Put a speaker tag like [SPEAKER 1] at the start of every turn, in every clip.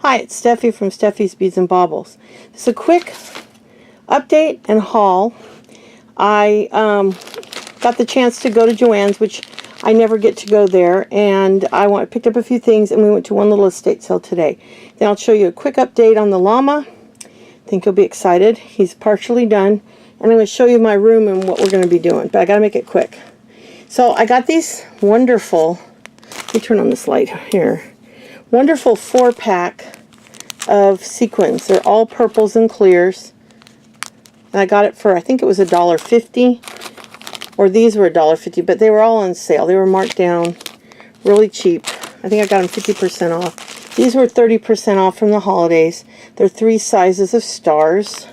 [SPEAKER 1] Hi, it's Steffi from Steffi's Beads and Baubles. It's a quick update and haul. I got the chance to go to Joannes, which I never get to go there, and I picked up a few things, and we went to one little estate sale today. Then I'll show you a quick update on the llama. I think you'll be excited. He's partially done, and I'm going to show you my room and what we're going to be doing, but I got to make it quick. So I got these wonderful, let me turn on this light here, wonderful 4-pack of sequins. They're all purples and clears. And I got it for, I think it was $1.50, or these were $1.50, but they were all on sale. They were marked down really cheap. I think I got them 50% off. These were 30% off from the holidays. They're 3 sizes of stars,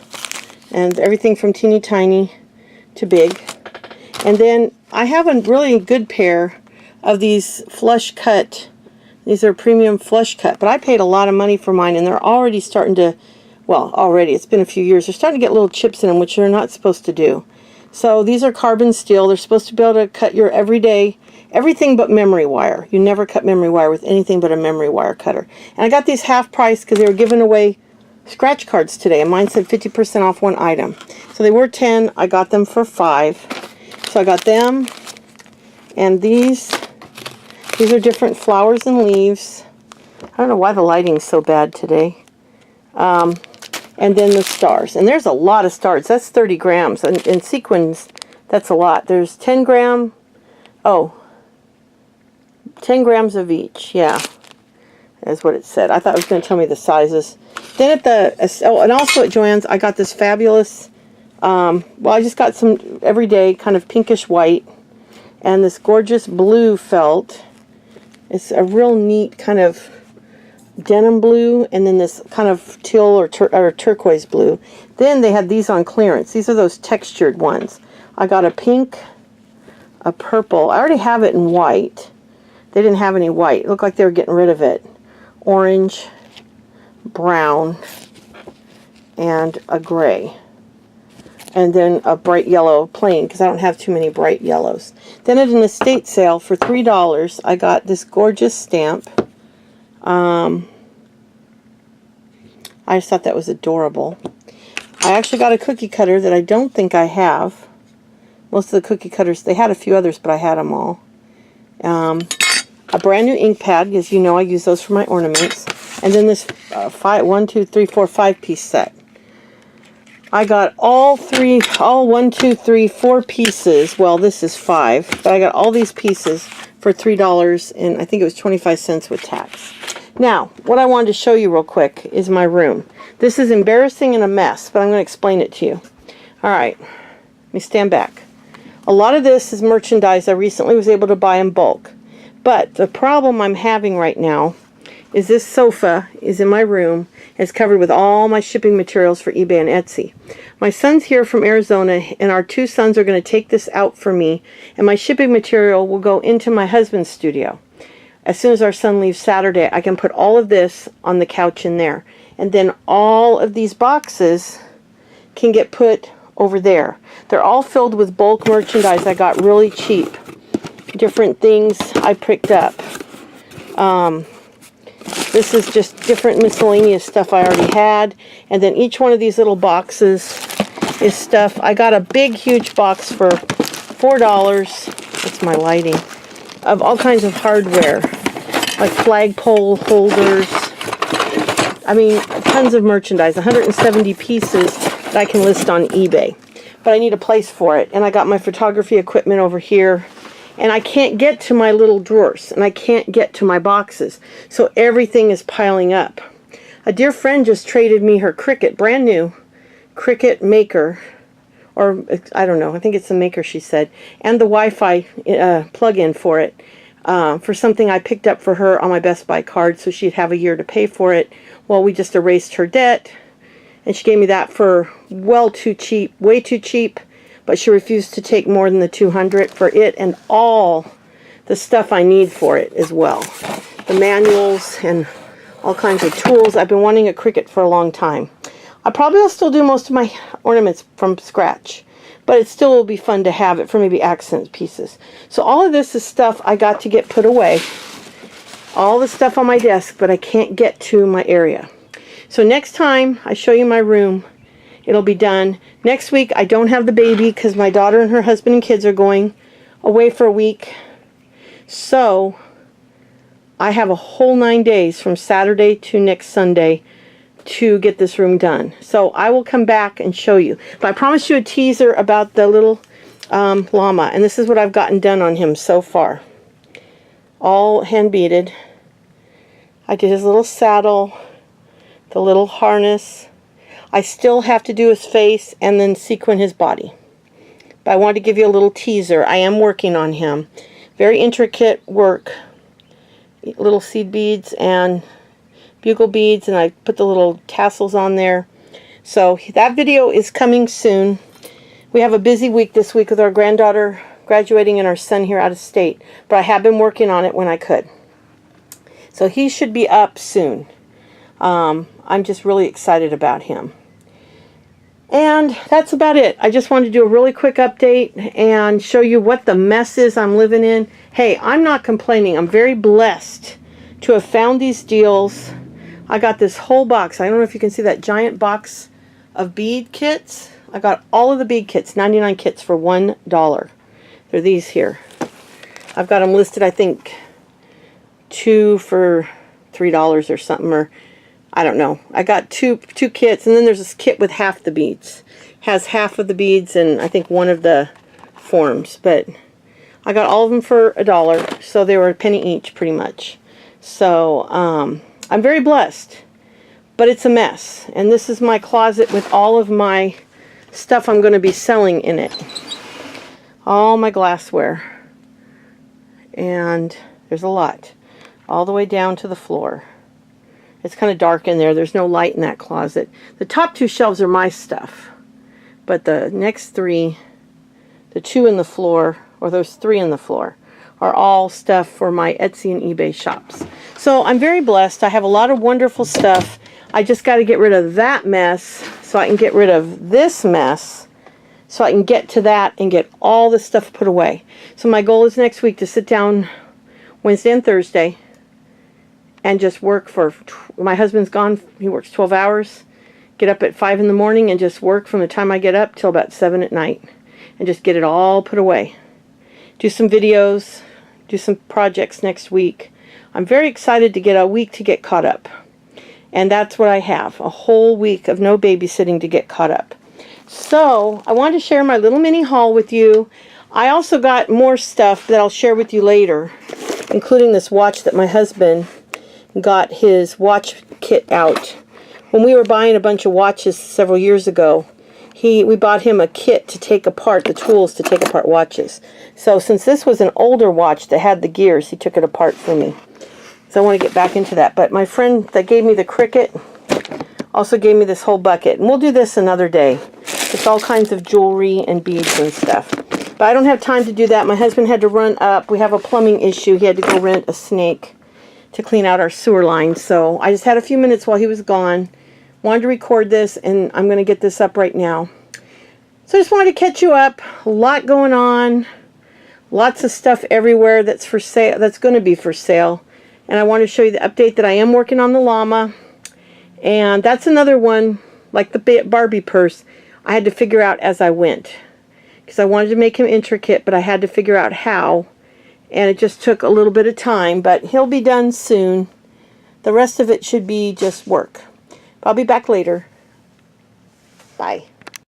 [SPEAKER 1] and everything from teeny tiny to big. And then I have a really good pair of these flush cut. These are premium flush cut, but I paid a lot of money for mine, and they're already starting to, well, already, it's been a few years, they're starting to get little chips in them, which they're not supposed to do. So these are carbon steel. They're supposed to be able to cut your everyday, everything but memory wire. You never cut memory wire with anything but a memory wire cutter. And I got these half price because they were giving away scratch cards today, and mine said 50% off one item. So they were 10, I got them for 5. So I got them, and these are different flowers and leaves. I don't know why the lighting's so bad today. And then the stars. And there's a lot of stars. That's 30 grams. And in sequins, that's a lot. There's 10 grams of each. Yeah, that's what it said. I thought it was going to tell me the sizes. Then at the, and also at Joannes, I got this fabulous, well, I just got some everyday kind of pinkish white and this gorgeous blue felt. It's a real neat kind of denim blue, and then this kind of teal or turquoise blue. Then they had these on clearance. These are those textured ones. I got a pink, a purple. I already have it in white. They didn't have any white. It looked like they were getting rid of it. Orange, brown, and a gray. And then a bright yellow plain, because I don't have too many bright yellows. Then at an estate sale for $3, I got this gorgeous stamp. I just thought that was adorable. I actually got a cookie cutter that I don't think I have. Most of the cookie cutters, they had a few others, but I had them all. A brand new ink pad, because you know I use those for my ornaments. And then this 5-piece set. I got all 4 pieces. Well, this is 5, but I got all these pieces for $3, and I think it was 25 cents with tax. Now, what I wanted to show you real quick is my room. This is embarrassing and a mess, but I'm going to explain it to you. All right, let me stand back. A lot of this is merchandise I recently was able to buy in bulk, but the problem I'm having right now is this sofa is in my room. It's covered with all my shipping materials for eBay and Etsy. My son's here from Arizona, and our 2 sons are going to take this out for me, and my shipping material will go into my husband's studio. As soon as our son leaves Saturday, I can put all of this on the couch in there. And then all of these boxes can get put over there. They're all filled with bulk merchandise I got really cheap. Different things I picked up. This is just different miscellaneous stuff I already had. And then each one of these little boxes is stuff. I got a big, huge box for $4. That's my lighting. Of all kinds of hardware. Like flagpole holders. I mean, tons of merchandise. 170 pieces that I can list on eBay. But I need a place for it. And I got my photography equipment over here. And I can't get to my little drawers, and I can't get to my boxes. So everything is piling up. A dear friend just traded me her Cricut, brand new Cricut Maker, or I don't know, I think it's the Maker she said, and the Wi-Fi plug-in for it, for something I picked up for her on my Best Buy card, so she'd have a year to pay for it. Well, we just erased her debt, and she gave me that for well too cheap, way too cheap. But she refused to take more than the $200 for it and all the stuff I need for it as well. The manuals and all kinds of tools. I've been wanting a Cricut for a long time. I probably will still do most of my ornaments from scratch, but it still will be fun to have it for maybe accent pieces. So all of this is stuff I got to get put away. all the stuff on my desk, but I can't get to my area. So next time I show you my room, it'll be done. Next week I don't have the baby because my daughter and her husband and kids are going away for a week. So I have a whole 9 days from Saturday to next Sunday to get this room done. So I will come back and show you. But I promised you a teaser about the little llama, and this is what I've gotten done on him so far. All hand beaded. I did his little saddle, the little harness. I still have to do his face and then sequin his body. But I wanted to give you a little teaser. I am working on him. Very intricate work. Little seed beads and bugle beads, and I put the little tassels on there. So that video is coming soon. We have a busy week this week with our granddaughter graduating and our son here out of state, but I have been working on it when I could. So he should be up soon. I'm just really excited about him. And that's about it. I just wanted to do a really quick update and show you what the mess is I'm living in. Hey, I'm not complaining. I'm very blessed to have found these deals. I got this whole box. I don't know if you can see that giant box of bead kits. I got all of the bead kits, 99 kits for $1. They're these here. I've got them listed, I think, 2 for $3 or something, or I don't know. I got two kits, and then there's this kit with half the beads. Has half of the beads and I think one of the forms, but I got all of them for $1, so they were a penny each pretty much. So I'm very blessed, but it's a mess. And this is my closet with all of my stuff I'm going to be selling in it. All my glassware. And there's a lot. All the way down to the floor. It's kind of dark in there. There's no light in that closet. The top 2 shelves are my stuff. But the next 3, the 2 in the floor, or those 3 in the floor, are all stuff for my Etsy and eBay shops. So I'm very blessed. I have a lot of wonderful stuff. I just got to get rid of that mess so I can get rid of this mess so I can get to that and get all this stuff put away. So my goal is next week to sit down Wednesday and Thursday and just work for, my husband's gone, he works 12 hours, get up at 5 in the morning and just work from the time I get up till about 7 at night and just get it all put away. Do some videos, do some projects next week. I'm very excited to get a week to get caught up. And that's what I have, a whole week of no babysitting to get caught up. So I wanted to share my little mini haul with you. I also got more stuff that I'll share with you later, including this watch that my husband got his watch kit out. When we were buying a bunch of watches several years ago, we bought him a kit to take apart, the tools to take apart watches. So since this was an older watch that had the gears, he took it apart for me. So I want to get back into that. But my friend that gave me the Cricut also gave me this whole bucket. And we'll do this another day. It's all kinds of jewelry and beads and stuff. But I don't have time to do that. My husband had to run up. We have a plumbing issue. He had to go rent a snake to clean out our sewer line. So I just had a few minutes while he was gone. Wanted to record this, and I'm going to get this up right now. So I just wanted to catch you up. A lot going on. Lots of stuff everywhere that's for sale, that's going to be for sale. And I want to show you the update that I am working on the llama. And that's another one, like the Barbie purse, I had to figure out as I went. Because I wanted to make him intricate, but I had to figure out how. And it just took a little bit of time, but he'll be done soon. The rest of it should be just work. I'll be back later. Bye.